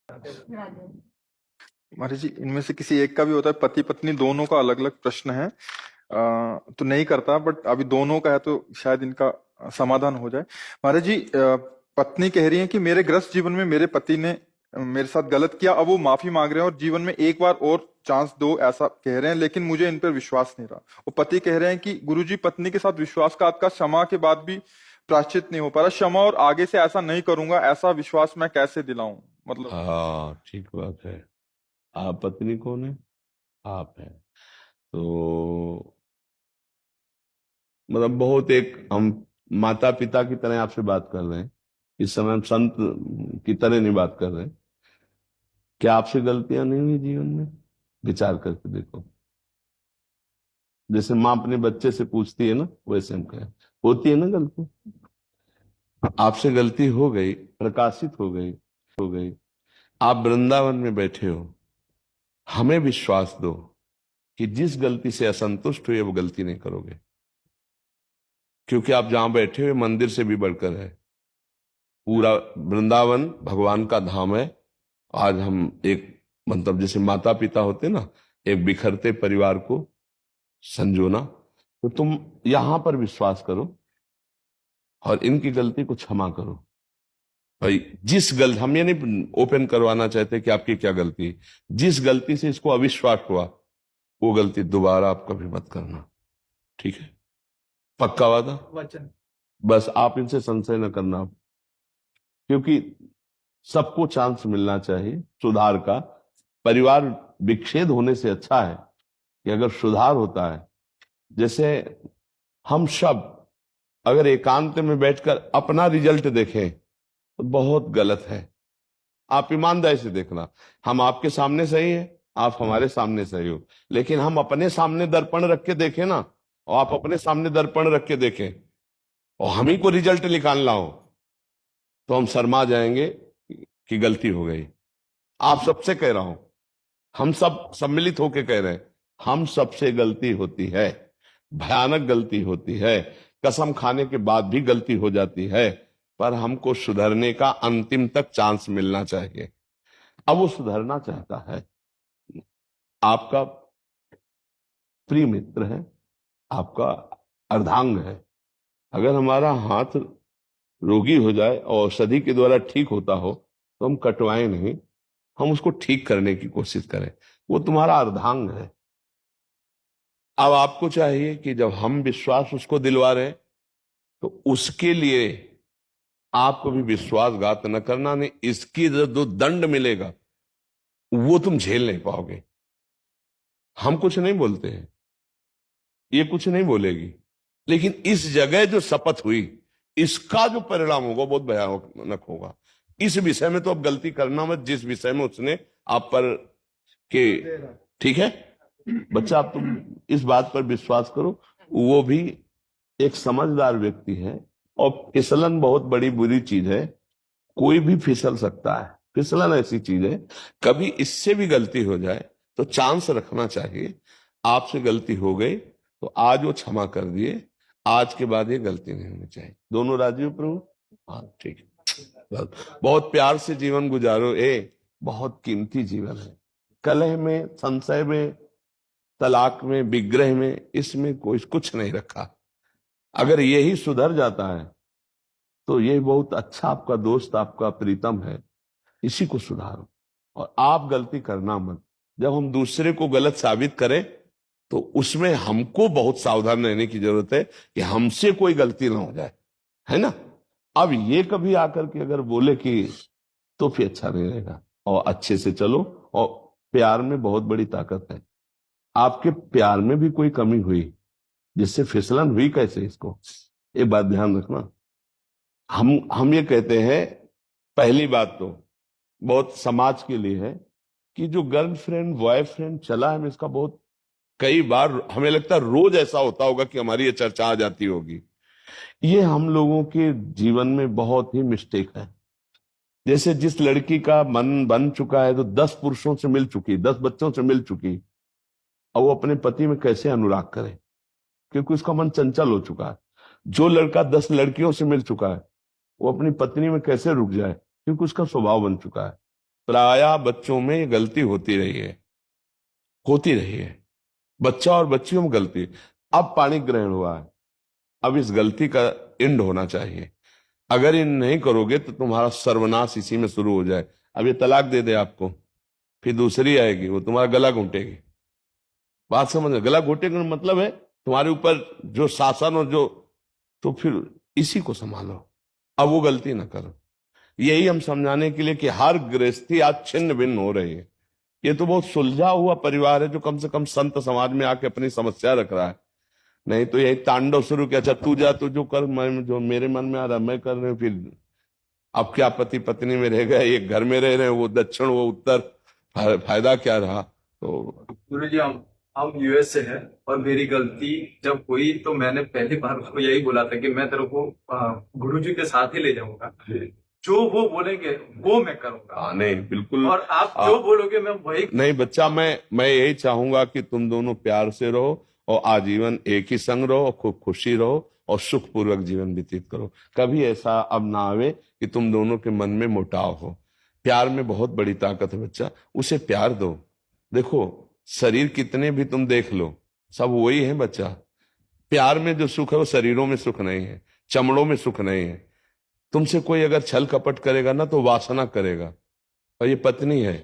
महाराज जी, इनमें से किसी एक का भी होता है, पति पत्नी दोनों का अलग अलग प्रश्न है। तो नहीं करता, बट अभी दोनों का है तो शायद इनका समाधान हो जाए। महाराज जी, पत्नी कह रही है कि मेरे गृहस्थ जीवन में मेरे पति ने मेरे साथ गलत किया, अब वो माफी मांग रहे हैं और जीवन में एक बार और चांस दो, ऐसा कह रहे हैं, लेकिन मुझे इन पर विश्वास नहीं रहा। वो पति कह रहे हैं कि गुरुजी, पत्नी के साथ विश्वासघात का क्षमा के बाद भी प्रायश्चित नहीं हो पा रहा, क्षमा और आगे से ऐसा नहीं करूंगा, ऐसा विश्वास मैं कैसे दिलाऊं? मतलब हाँ, ठीक बात है। आप पत्नी कौन है? आप है। तो मतलब बहुत एक हम माता पिता की तरह आपसे बात कर रहे हैं। इस समय हम संत की तरह नहीं बात कर रहे हैं। क्या आपसे गलतियां नहीं हुई जीवन में? विचार करके देखो। जैसे माँ अपने बच्चे से पूछती है ना, वैसे हम कहें होती है ना गलती। आपसे गलती हो गई, प्रकाशित हो गई। आप वृंदावन में बैठे हो, हमें विश्वास दो कि जिस गलती से असंतुष्ट हुए वो गलती नहीं करोगे, क्योंकि आप जहां बैठे हुए मंदिर से भी बढ़कर है। पूरा वृंदावन भगवान का धाम है। आज हम एक मतलब जैसे माता पिता होते ना, एक बिखरते परिवार को संजोना, तो तुम यहां पर विश्वास करो और इनकी गलती को क्षमा करो। भाई जिस गलती, हम ये नहीं ओपन करवाना चाहते कि आपकी क्या गलती है, जिस गलती से इसको अविश्वास हुआ वो गलती दोबारा आप कभी मत करना। ठीक है? पक्का वादा? वचन। बस आप इनसे संशय न करना, क्योंकि सबको चांस मिलना चाहिए सुधार का। परिवार विच्छेद होने से अच्छा है कि अगर सुधार होता है। जैसे हम सब अगर एकांत में बैठकर अपना रिजल्ट देखें तो बहुत गलत है। आप ईमानदारी से देखना, हम आपके सामने सही है, आप हमारे सामने सही हो, लेकिन हम अपने सामने दर्पण रख के देखें ना, और आप अपने सामने दर्पण रख के देखें और हम ही को रिजल्ट निकालना हो, तो हम शर्मा जाएंगे कि गलती हो गई। आप सबसे कह रहा हूं, हम सब सम्मिलित होकर कह रहे हैं, हम सबसे गलती होती है, भयानक गलती होती है। कसम खाने के बाद भी गलती हो जाती है, पर हमको सुधरने का अंतिम तक चांस मिलना चाहिए। अब वो सुधरना चाहता है, आपका प्रिय मित्र है, आपका अर्धांग है। अगर हमारा हाथ रोगी हो जाए और औषधि के द्वारा ठीक होता हो तो हम कटवाएं नहीं, हम उसको ठीक करने की कोशिश करें। वो तुम्हारा अर्धांग है। अब आपको चाहिए कि जब हम विश्वास उसको दिलवा रहे हैं तो उसके लिए आपको भी विश्वासघात न करना, नहीं इसकी जो दंड मिलेगा वो तुम झेल नहीं पाओगे। हम कुछ नहीं बोलते हैं, ये कुछ नहीं बोलेगी, लेकिन इस जगह जो शपथ हुई इसका जो परिणाम होगा बहुत भयानक होगा। इस विषय में तो अब गलती करना मत, जिस विषय में उसने आप पर के, ठीक है बच्चा, आप तुम इस बात पर विश्वास करो। वो भी एक समझदार व्यक्ति है, और फिसलन बहुत बड़ी बुरी चीज है। कोई भी फिसल सकता है, फिसलन ऐसी चीज है, कभी इससे भी गलती हो जाए तो चांस रखना चाहिए। आपसे गलती हो गई तो आज वो क्षमा कर दिए, आज के बाद ये गलती नहीं होनी चाहिए। दोनों राजी हो प्रभु? हाँ, ठीक है। बहुत प्यार से जीवन गुजारो, बहुत कीमती जीवन है। कलह में, संशय में, तलाक में, विग्रह में, इसमें कोई कुछ नहीं रखा। अगर यही सुधर जाता है तो ये बहुत अच्छा आपका दोस्त, आपका प्रीतम है, इसी को सुधारो। और आप गलती करना मत। जब हम दूसरे को गलत साबित करें तो उसमें हमको बहुत सावधान रहने की जरूरत है कि हमसे कोई गलती ना हो जाए, है ना? अब ये कभी आकर के अगर बोले कि, तो फिर अच्छा नहीं रहेगा। और अच्छे से चलो, और प्यार में बहुत बड़ी ताकत है। आपके प्यार में भी कोई कमी हुई जिससे फिसलन हुई, कैसे, इसको एक बात ध्यान रखना। हम ये कहते हैं, पहली बात तो बहुत समाज के लिए है कि जो गर्लफ्रेंड बॉयफ्रेंड चला है, इसका बहुत कई बार हमें लगता है रोज ऐसा होता होगा कि हमारी ये चर्चा आ जाती होगी। ये हम लोगों के जीवन में बहुत ही मिस्टेक है। जैसे जिस लड़की का मन बन चुका है तो 10 पुरुषों से मिल चुकी, 10 बच्चों से मिल चुकी, और वो अपने पति में कैसे अनुराग करे, क्योंकि उसका मन चंचल हो चुका है। जो लड़का 10 लड़कियों से मिल चुका है वो अपनी पत्नी में कैसे रुक जाए, क्योंकि उसका स्वभाव बन चुका है। प्रायः बच्चों में ये गलती होती रही है। बच्चा और बच्चियों में गलती, अब पाणी ग्रहण हुआ है, अब इस गलती का एंड होना चाहिए। अगर इन नहीं करोगे तो तुम्हारा सर्वनाश इसी में शुरू हो जाए। अब ये तलाक दे दे आपको, फिर दूसरी आएगी, वो तुम्हारा गला घोंटेगी। बात समझ, गला घोंटेगा मतलब है तुम्हारे ऊपर जो शासन और जो, तो फिर इसी को संभालो, अब वो गलती ना करो। यही हम समझाने के लिए कि हर गृहस्थी आज छिन्न भिन्न हो रही है। ये तो बहुत सुलझा हुआ परिवार है जो कम से कम संत समाज में आके अपनी समस्या रख रहा है। नहीं तो यही तांडव शुरू किया, अच्छा तू जा, तू जो कर, मैं जो मेरे मन में आ रहा है मैं कर रहे हूँ। फिर अब क्या पति पत्नी में रह गए, एक घर में रह रहे हैं, वो दक्षिण वो उत्तर, फायदा क्या रहा। तो गुरु जी, हम यूएस से हैं और मेरी गलती जब हुई तो मैंने पहली बार उसको यही बोला था कि मैं तेरे को गुरु जी के साथ ही ले जाऊंगा, जो वो बोलेंगे वो मैं करूंगा। नहीं बिल्कुल, और आप जो बोलोगे मैं वही। नहीं बच्चा, मैं यही चाहूंगा कि तुम दोनों प्यार से रहो और आजीवन एक ही संग रहो, खूब खुशी रहो और सुखपूर्वक जीवन व्यतीत करो। कभी ऐसा अब ना आवे कि तुम दोनों के मन में मुटाव हो। प्यार में बहुत बड़ी ताकत है बच्चा, उसे प्यार दो। देखो शरीर कितने भी तुम देख लो, सब वही है बच्चा। प्यार में जो सुख है वो शरीरों में सुख नहीं है, चमड़ों में सुख नहीं है। तुमसे कोई अगर छल कपट करेगा ना तो वासना करेगा। और ये पत्नी है,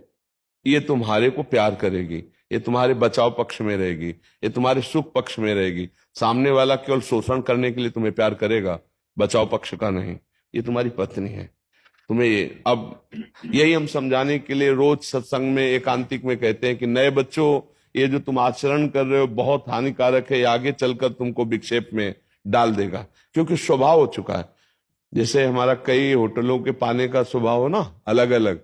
ये तुम्हारे को प्यार करेगी, ये तुम्हारे बचाव पक्ष में रहेगी, ये तुम्हारे सुख पक्ष में रहेगी। सामने वाला केवल शोषण करने के लिए तुम्हें प्यार करेगा, बचाव पक्ष का नहीं। ये तुम्हारी पत्नी है, तुम्हें ये अब यही हम समझाने के लिए रोज सत्संग में एकांतिक में कहते हैं कि नए बच्चों, ये जो तुम आचरण कर रहे हो बहुत हानिकारक है, ये आगे चलकर तुमको विक्षेप में डाल देगा, क्योंकि स्वभाव हो चुका है। जैसे हमारा कई होटलों के पाने का स्वभाव हो ना अलग अलग,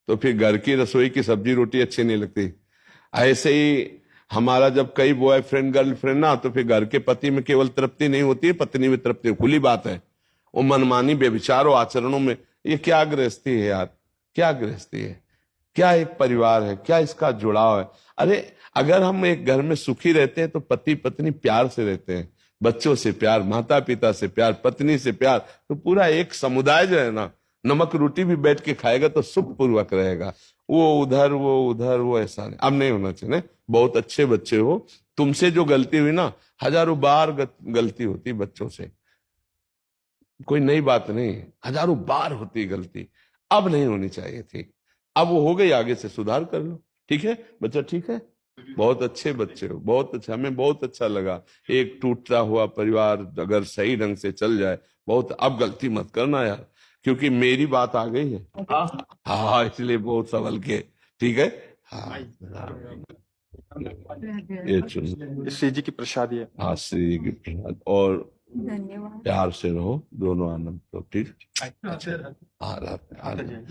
तो फिर घर की रसोई की सब्जी रोटी अच्छी नहीं लगती। ऐसे ही हमारा जब कई बॉयफ्रेंड गर्लफ्रेंड ना, तो फिर घर के पति में केवल तृप्ति नहीं होती है, पत्नी में तृप्ति, खुली बात है। वो मनमानी व्यभिचार और आचरणों में, ये क्या गृहस्थी है यार, क्या गृहस्थी है, क्या एक परिवार है, क्या इसका जुड़ाव है। अरे अगर हम एक घर में सुखी रहते हैं तो पति पत्नी प्यार से रहते हैं, बच्चों से प्यार, माता पिता से प्यार, पत्नी से प्यार, तो पूरा एक समुदाय जो है ना, नमक रोटी भी बैठ के खाएगा तो सुख पूर्वक रहेगा। वो उधर वो ऐसा नहीं, अब नहीं होना चाहिए। बहुत अच्छे बच्चे हो, तुमसे जो गलती हुई ना, हजारों बार गलती होती बच्चों से, कोई नई बात नहीं, हजारों बार होती गलती, अब नहीं होनी चाहिए थी। अब वो हो गई, आगे से सुधार कर लो। ठीक है बच्चा, ठीक है, बहुत अच्छे बच्चे हो, बहुत अच्छा, हमें बहुत अच्छा लगा। एक टूटता हुआ परिवार अगर सही ढंग से चल जाए, बहुत, अब गलती मत करना यार, क्योंकि मेरी बात आ गई है। हाँ इसलिए बहुत संभल के, ठीक है। हाँ ये चुन, श्री जी की प्रसादी है। हाँ श्री जी की प्रसाद, और धन्यवाद। प्यार से रहो दोनों, आनंद तो ठीक। हाँ, आते जाइए।